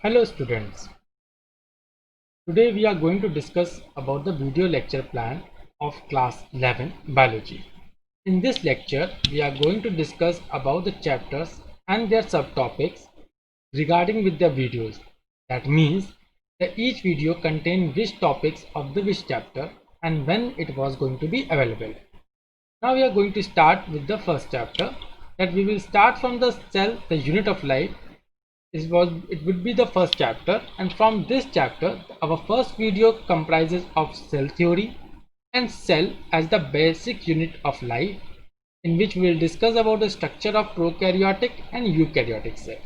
Hello students, today we are going to discuss about the video lecture plan of class 11 biology. In this lecture we are going to discuss about the chapters and their subtopics regarding with the videos. That means that each video contain which topics of the which chapter and when it was going to be available. Now we are going to start with the first chapter, that we will start from the cell, the unit of life. It would be the first chapter, and from this chapter our first video comprises of cell theory and cell as the basic unit of life, in which we will discuss about the structure of prokaryotic and eukaryotic cell.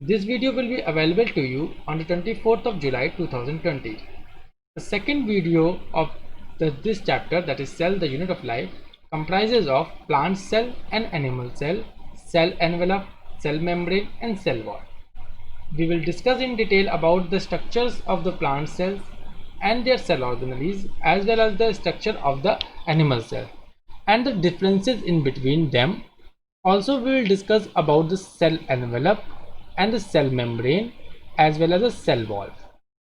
This video will be available to you on the 24th of July 2020. The second video of this chapter, that is cell, the unit of life, comprises of plant cell and animal cell, cell envelope, cell membrane and cell wall. We will discuss in detail about the structures of the plant cells and their cell organelles, as well as the structure of the animal cell and the differences in between them. Also we will discuss about the cell envelope and the cell membrane as well as the cell wall.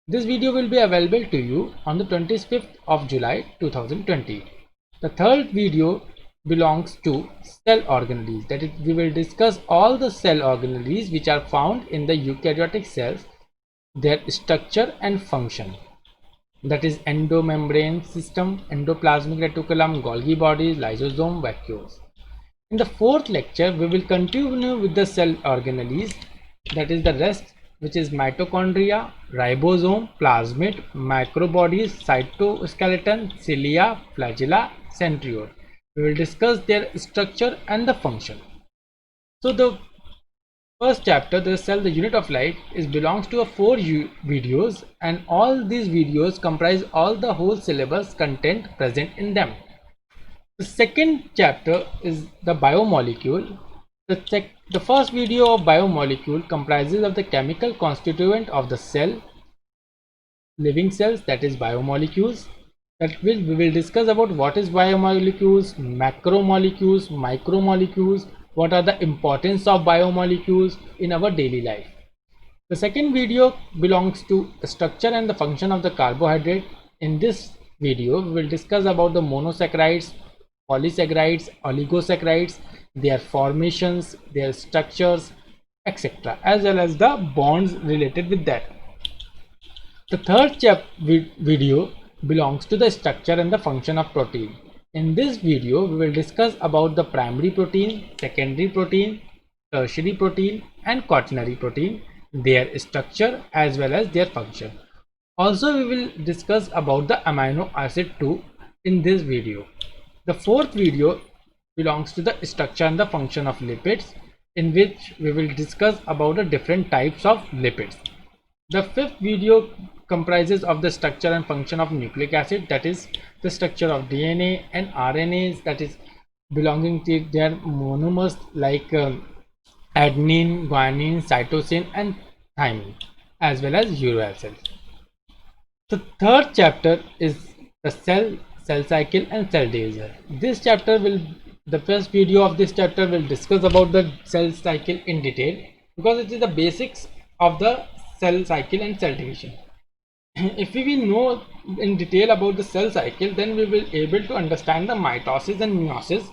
This video will be available to you on the 25th of July 2020. The third video belongs to cell organelles, that is, we will discuss all the cell organelles which are found in the eukaryotic cells, their structure and function, that is endomembrane system, endoplasmic reticulum, Golgi bodies, lysosome, vacuoles. In the fourth lecture we will continue with the cell organelles, that is the rest, which is mitochondria, ribosome, plasmid, microbodies, cytoskeleton, cilia, flagella, centriole. We will discuss their structure and the function. So the first chapter, the cell, the unit of life, belongs to 4 videos, and all these videos comprise all the whole syllabus content present in them. The second chapter is the biomolecule. The first video of biomolecule comprises of the chemical constituent of the cell, living cells, that is biomolecules. That we will discuss about what is biomolecules, macromolecules, micromolecules, what are the importance of biomolecules in our daily life. The second video belongs to the structure and the function of the carbohydrate. In this video we will discuss about the monosaccharides, polysaccharides, oligosaccharides, their formations, their structures, etc., as well as the bonds related with that. The third video belongs to the structure and the function of protein. In this video we will discuss about the primary protein, secondary protein, tertiary protein and quaternary protein, their structure as well as their function. Also we will discuss about the amino acid too in this video. The fourth video belongs to the structure and the function of lipids, in which we will discuss about the different types of lipids. The fifth video comprises of the structure and function of nucleic acid, that is the structure of DNA and RNAs, that is belonging to their monomers like adenine, guanine, cytosine and thymine, as well as uracil cells. The third chapter is the cell cycle and cell division. The first video of this chapter will discuss about the cell cycle in detail, because it is the basics of the cell cycle and cell division. If we will know in detail about the cell cycle, then we will able to understand the mitosis and meiosis,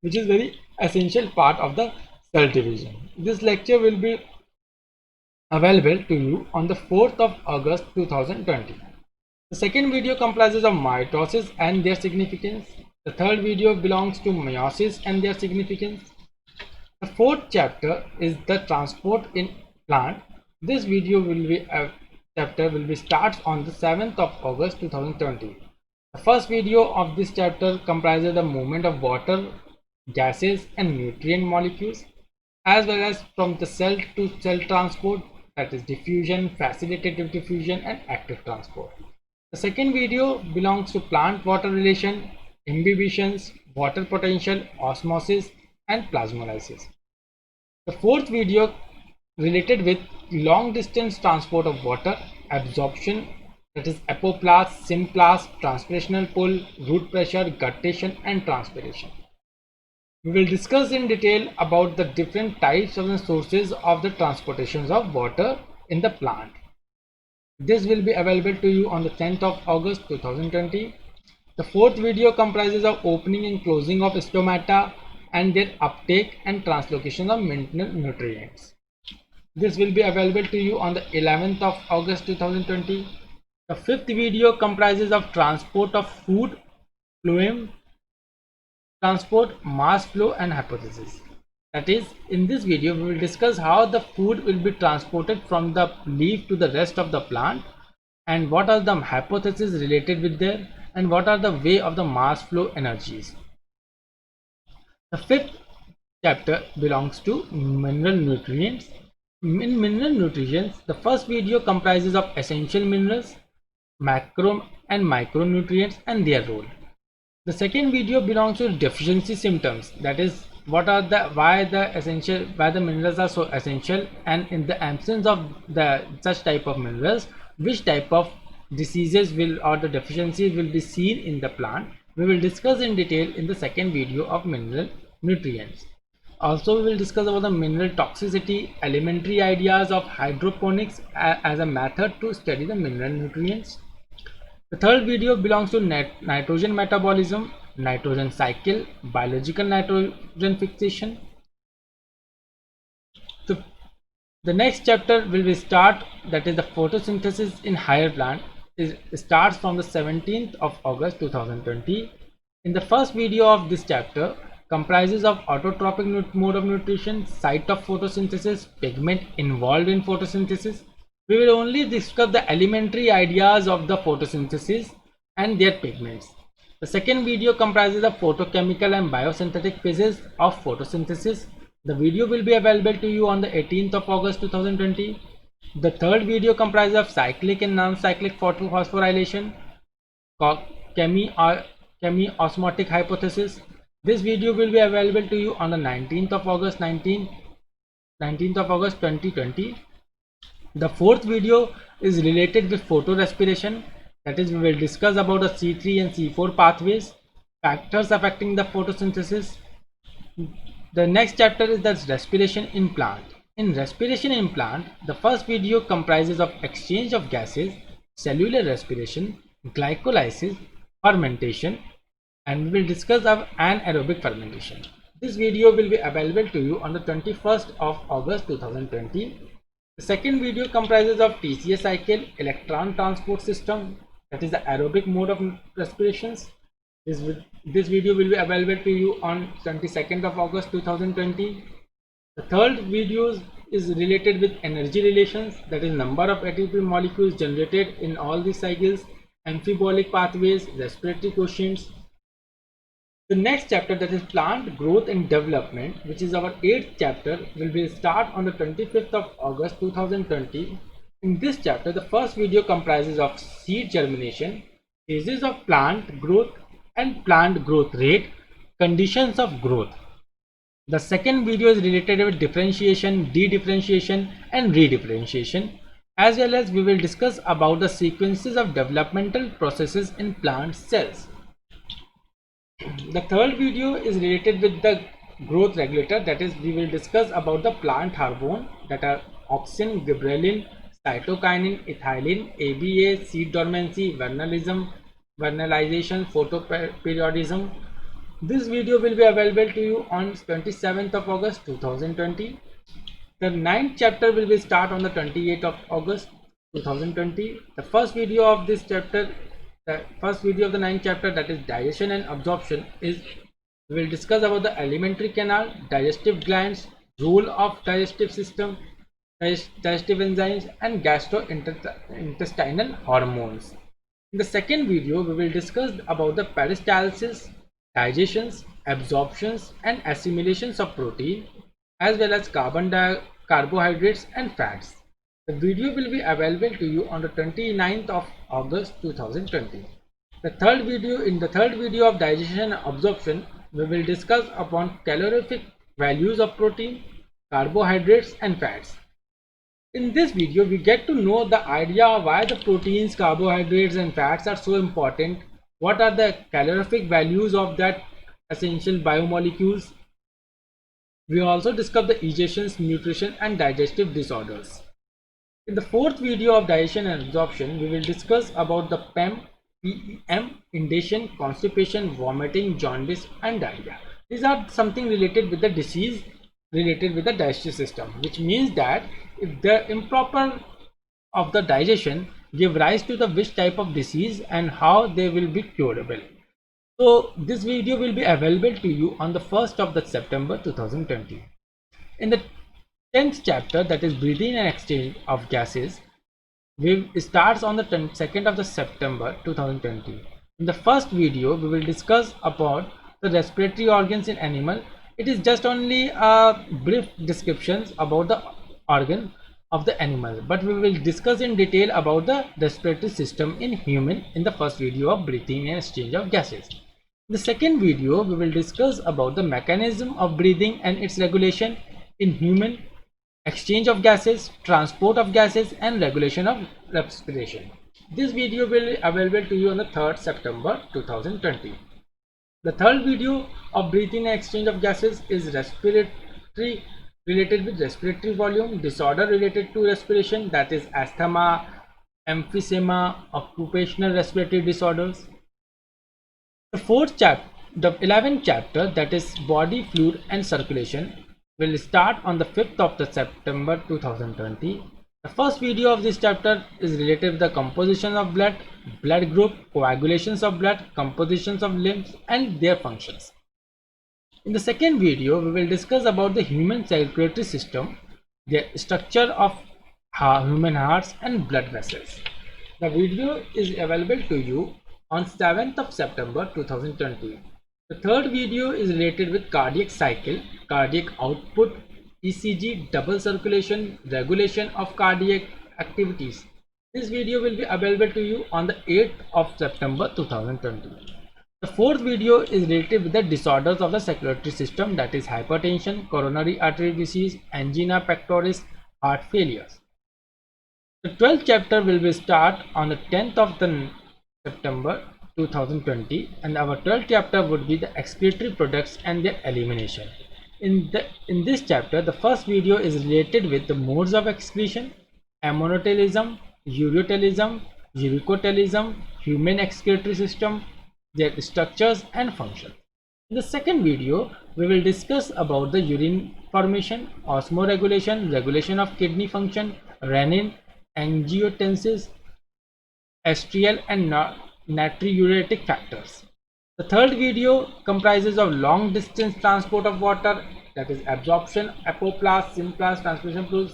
which is very essential part of the cell division. This lecture will be available to you on the 4th of August 2020. The second video comprises of mitosis and their significance. The third video belongs to meiosis and their significance. The fourth chapter is the transport in plant. This video chapter will be starts on the 7th of August 2020. The first video of this chapter comprises the movement of water, gases and nutrient molecules, as well as from the cell to cell transport, that is diffusion, facilitated diffusion and active transport. The second video belongs to plant water relation, imbibitions, water potential, osmosis and plasmolysis. The fourth video related with long distance transport of water, absorption, that is apoplast, symplast, transpirational pull, root pressure, guttation and transpiration. We will discuss in detail about the different types of the sources of the transportations of water in the plant. This will be available to you on the 10th of August 2020. The fourth video comprises of opening and closing of stomata and their uptake and translocation of mineral nutrients. This will be available to you on the 11th of August 2020. The fifth video comprises of transport of food, phloem, transport, mass flow and hypothesis. That is, in this video we will discuss how the food will be transported from the leaf to the rest of the plant, and what are the hypotheses related with there, and what are the way of the mass flow energies. The fifth chapter belongs to mineral nutrients. In mineral nutrients, the first video comprises of essential minerals, macro and micronutrients and their role. The second video belongs to deficiency symptoms, that is, why the minerals are so essential, and in the absence of such type of minerals, which type of diseases or the deficiencies will be seen in the plant. We will discuss in detail in the second video of mineral nutrients. Also, we will discuss about the mineral toxicity, elementary ideas of hydroponics as a method to study the mineral nutrients. The third video belongs to nitrogen metabolism, nitrogen cycle, biological nitrogen fixation. The next chapter will be that is the photosynthesis in higher plant. It starts from the 17th of August 2020. In the first video of this chapter comprises of autotrophic mode of nutrition, site of photosynthesis, pigment involved in photosynthesis. We will only discuss the elementary ideas of the photosynthesis and their pigments. The second video comprises of photochemical and biosynthetic phases of photosynthesis. The video will be available to you on the 18th of August 2020. The third video comprises of cyclic and non-cyclic phosphorylation, chemi-osmotic hypothesis. This video will be available to you on the 19th of August 2020. The fourth video is related with photorespiration, that is, we will discuss about the C3 and C4 pathways, factors affecting the photosynthesis. The next chapter is the respiration in plant. In respiration in plant, the first video comprises of exchange of gases, cellular respiration, glycolysis, fermentation, and we will discuss of anaerobic fermentation. This video will be available to you on the 21st of August 2020. The second video comprises of TCA cycle, electron transport system, that is the aerobic mode of respirations. This video will be available to you on 22nd of August 2020. The third video is related with energy relations, that is number of ATP molecules generated in all these cycles, amphibolic pathways, respiratory quotients. The next chapter, that is plant growth and development, which is our 8th chapter, will be start on the 25th of August 2020. In this chapter, the first video comprises of seed germination, phases of plant growth and plant growth rate, conditions of growth. The second video is related with differentiation, de-differentiation and redifferentiation, as well as we will discuss about the sequences of developmental processes in plant cells. The third video is related with the growth regulator, that is, we will discuss about the plant hormone, that are auxin, gibberellin, cytokinin, ethylene, ABA, seed dormancy, vernalization, photoperiodism. This video will be available to you on 27th of August 2020. The 9th chapter will be start on the 28th of August 2020. The first video of this chapter, the first video of the 9th chapter, that is digestion and absorption, is we will discuss about the alimentary canal, digestive glands, role of digestive system, digestive enzymes and gastrointestinal hormones. In the second video, we will discuss about the peristalsis, digestions, absorptions and assimilations of protein, as well as carbohydrates and fats. The video will be available to you on the 29th of August 2020. In the third video of digestion and absorption, we will discuss upon calorific values of protein, carbohydrates and fats. In this video, we get to know the idea of why the proteins, carbohydrates and fats are so important, what are the calorific values of that essential biomolecules. We also discuss the digestion, nutrition and digestive disorders. In the fourth video of digestion and absorption, we will discuss about the PEM, indigestion, constipation, vomiting, jaundice and diarrhea. These are something related with the disease related with the digestive system, which means that if the improper of the digestion give rise to the which type of disease and how they will be curable. So this video will be available to you on the 1st of the September 2020. In the 10th chapter, that is breathing and exchange of gases, we starts on the 2nd of the September 2020. In the first video, we will discuss about the respiratory organs in animal. It is just only a brief descriptions about the organ of the animal, but we will discuss in detail about the respiratory system in human in the first video of breathing and exchange of gases. In the second video, we will discuss about the mechanism of breathing and its regulation in human, exchange of gases, transport of gases and regulation of respiration. This video will be available to you on the 3rd September 2020. The third video of breathing and exchange of gases is respiratory related with respiratory volume, disorder related to respiration, that is asthma, emphysema, occupational respiratory disorders. The 11th chapter, that is body fluid and circulation, will start on the 5th of the September 2020. The first video of this chapter is related with the composition of blood, blood group, coagulations of blood, compositions of limbs and their functions. In the second video, we will discuss about the human circulatory system, the structure of human hearts and blood vessels. The video is available to you on 7th of September 2020. The third video is related with cardiac cycle, cardiac output, ECG, double circulation, regulation of cardiac activities. This video will be available to you on the 8th of September 2020. The fourth video is related with the disorders of the circulatory system, that is hypertension, coronary artery disease, angina pectoris, heart failures. The 12th chapter will be start on the 10th of the September 2020, and our 12th chapter would be the excretory products and their elimination. In this chapter, the first video is related with the modes of excretion, ammonotelism, ureotelism, urecotelism, human excretory system, their structures and functions. In the second video, we will discuss about the urine formation, osmoregulation, regulation of kidney function, renin, angiotensin, estriol and natriuretic factors. The third video comprises of long distance transport of water, that is absorption, apoplast, symplast, transmission flows.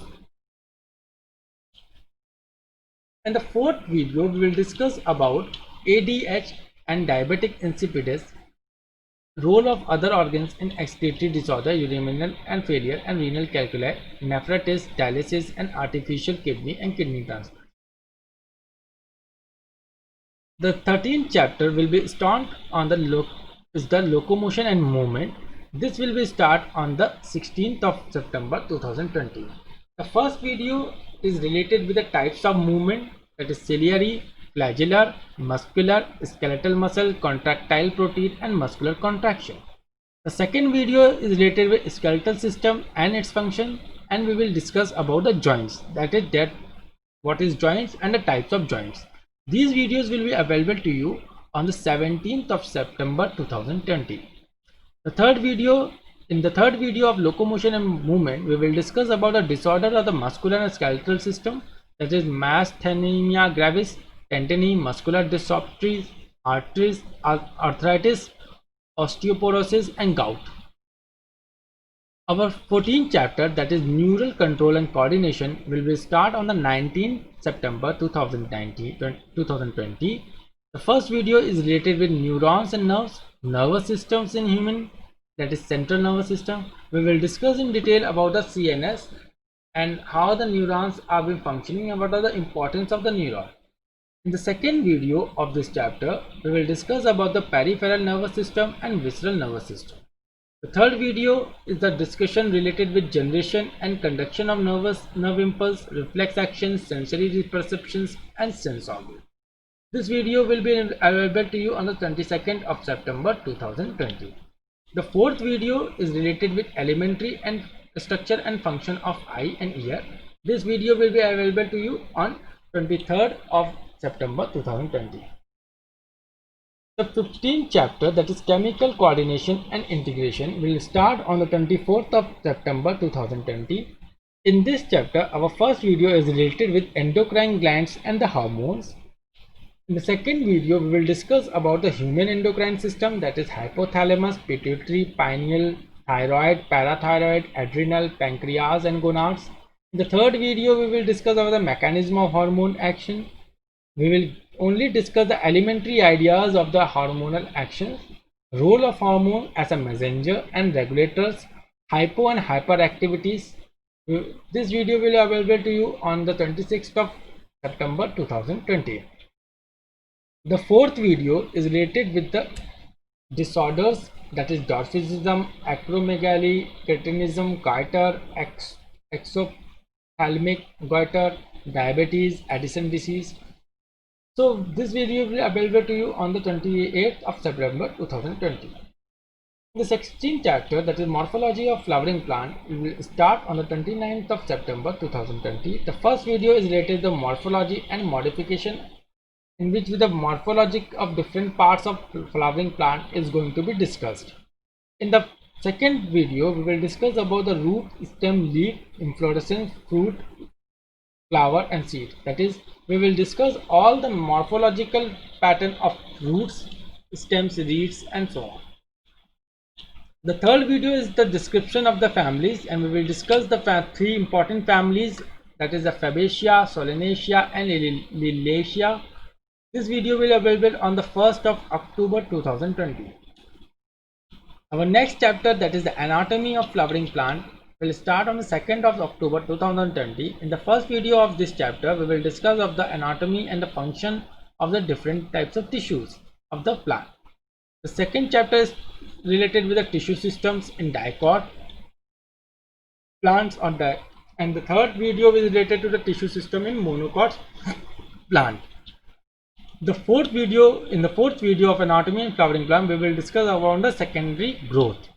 In the fourth video, we will discuss about ADH and diabetic insipidus, role of other organs in excretory disorder, urinary and failure and renal calculi, nephritis, dialysis and artificial kidney and kidney transplant. The 13th chapter will be start on the locomotion and movement. This will be start on the 16th of September 2020. The first video is related with the types of movement, that is ciliary, flagellar, muscular, skeletal muscle, contractile protein and muscular contraction. The second video is related with skeletal system and its function, and we will discuss about the joints, that is what is joints and the types of joints. These videos will be available to you on the 17th of September 2020. In the third video of locomotion and movement, we will discuss about the disorder of the muscular and skeletal system, that is myasthenia gravis, tendency, muscular dystrophies, arthritis, osteoporosis and gout. Our 14th chapter, that is neural control and coordination, will be start on the 19th September 2020. The first video is related with neurons and nerves, nervous systems in human, that is central nervous system. We will discuss in detail about the CNS and how the neurons are been functioning and what are the importance of the neuron. In the second video of this chapter, we will discuss about the peripheral nervous system and visceral nervous system. The third video is the discussion related with generation and conduction of nerve impulse, reflex actions, sensory perceptions and sense organs. This video will be available to you on the 22nd of September 2020. The fourth video is related with elementary and structure and function of eye and ear, This video will be available to you on 23rd of September 2020. The 15th chapter, that is chemical coordination and integration, will start on the 24th of September 2020. In this chapter, our first video is related with endocrine glands and the hormones. In the second video, we will discuss about the human endocrine system, that is hypothalamus, pituitary, pineal, thyroid, parathyroid, adrenal, pancreas and gonads. In the third video, we will discuss about the mechanism of hormone action. We will only discuss the elementary ideas of the hormonal actions, role of hormone as a messenger and regulators, hypo and hyperactivities. This video will be available to you on the 26th of September 2020. The fourth video is related with the disorders, that is dwarfism, acromegaly, cretinism, goiter, exophthalmic goiter, diabetes, Addison disease. So this video will be available to you on the 28th of September 2020. The 16th chapter, that is morphology of flowering plant, will start on the 29th of September 2020. The first video is related to the morphology and modification, in which the morphology of different parts of flowering plant is going to be discussed. In the second video, we will discuss about the root, stem, leaf, inflorescence, fruit, flower and seed. That is, we will discuss all the morphological pattern of roots, stems, leaves and so on. The third video is the description of the families, and we will discuss the three important families, that is the Fabaceae, Solanaceae and Liliaceae. This video will be available on the 1st of October 2020. Our next chapter, that is the anatomy of flowering plant, will start on the 2nd of October 2020. In the first video of this chapter, we will discuss of the anatomy and the function of the different types of tissues of the plant. The second chapter is related with the tissue systems in dicot plants and the third video is related to the tissue system in monocot plant. In the fourth video of anatomy and flowering plant, we will discuss about the secondary growth.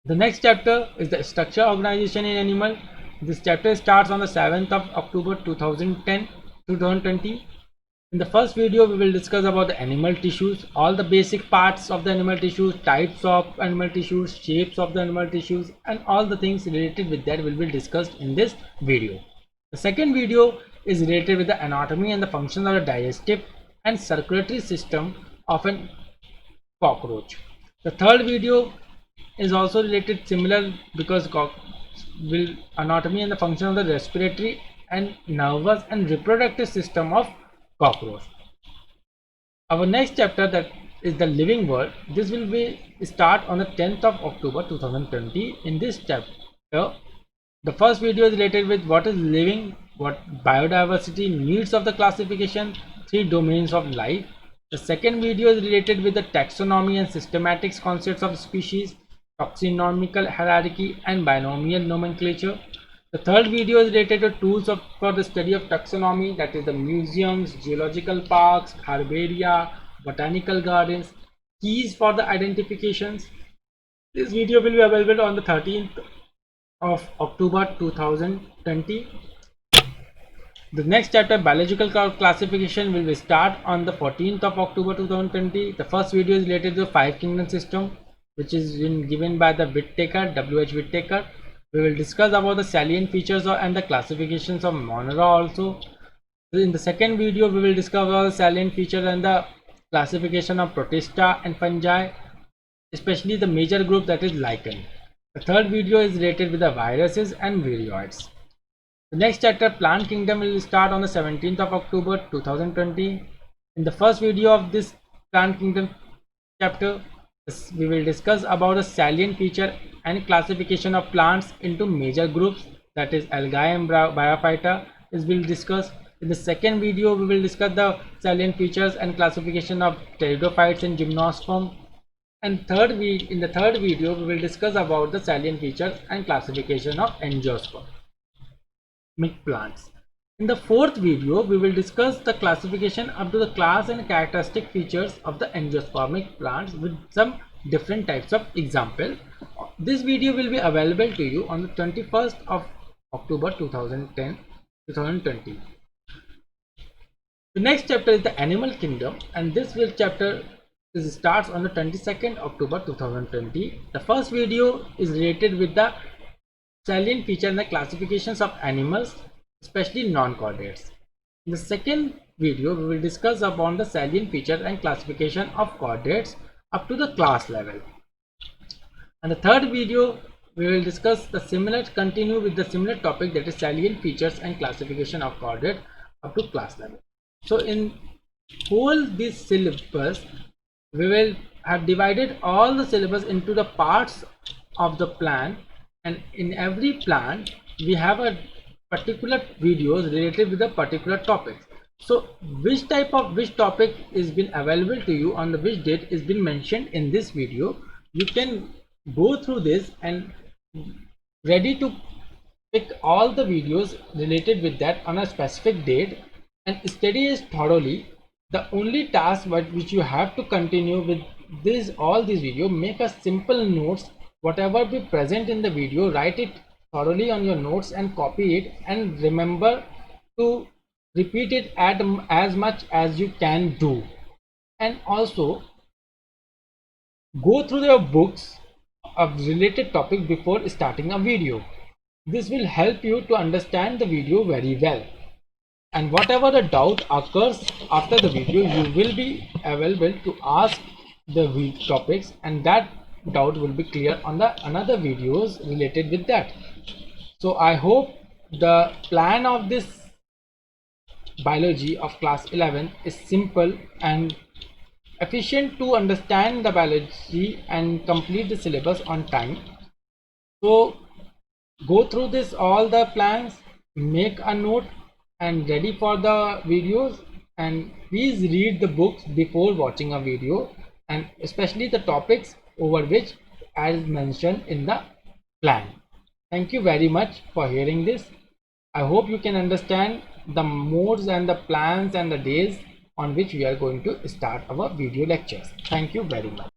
The next chapter is the structure organization in animal. This chapter starts on the 7th of October 2020. In the first video, we will discuss about the animal tissues, all the basic parts of the animal tissues, types of animal tissues, shapes of the animal tissues, and all the things related with that will be discussed in this video. The second video is related with the anatomy and the function of the digestive and circulatory system of a cockroach. The third video is also related similar, because will anatomy and the function of the respiratory and nervous and reproductive system of cockroach. Our next chapter, that is the living world. This will be start on the 10th of October 2020. In this chapter, the first video is related with what is living, what biodiversity, needs of the classification, three domains of life. The second video is related with the taxonomy and systematic concepts of species, taxonomical hierarchy and binomial nomenclature. The third video is related to tools for the study of taxonomy, that is the museums, geological parks, herbaria, botanical gardens, keys for the identifications. This video will be available on the 13th of October 2020. The next chapter, biological classification, will start on the 14th of October 2020. The first video is related to the five kingdom system, which is given by the Whittaker, W.H. Whittaker. We will discuss about the salient features and the classifications of Monera also. In the second video, we will discuss about the salient features and the classification of Protista and fungi, especially the major group, that is lichen. The third video is related with the viruses and viroids. The next chapter, plant kingdom, will start on the 17th of October 2020. In the first video of this plant kingdom chapter, we will discuss about the salient feature and classification of plants into major groups, that is algae and biophyta is will discuss. In the second video, we will discuss the salient features and classification of pteridophytes and gymnosperm. And in the third video, we will discuss about the salient features and classification of angiospermic plants. In the fourth video, we will discuss the classification up to the class and characteristic features of the angiospermic plants with some different types of example. This video will be available to you on the 21st of October 2020. The next chapter is the Animal Kingdom, and this chapter starts on the 22nd October 2020. The first video is related with the salient feature and the classifications of animals, especially non-chordates. In the second video, we will discuss upon the salient features and classification of chordates up to the class level. And the third video, we will discuss continue with the similar topic, that is salient features and classification of chordate up to class level. So in whole this syllabus, we will have divided all the syllabus into the parts of the plan, and in every plan we have a particular videos related with a particular topic. So which topic is been available to you on the which date is been mentioned in this video, you can go through this and ready to pick all the videos related with that on a specific date and study it thoroughly. The only task which you have to continue with all these video, make a simple notes, whatever be present in the video, write it thoroughly on your notes and copy it, and remember to repeat it as much as you can do. And also go through your books of related topic before starting a video. This will help you to understand the video very well, and whatever the doubt occurs after the video, you will be available to ask the topics, and that doubt will be clear on the another videos related with that. So I hope the plan of this biology of class 11 is simple and efficient to understand the biology and complete the syllabus on time. So go through this all the plans, make a note and ready for the videos, and please read the books before watching a video, and especially the topics over which as mentioned in the plan. Thank you very much for hearing this. I hope you can understand the modes and the plans and the days on which we are going to start our video lectures. Thank you very much.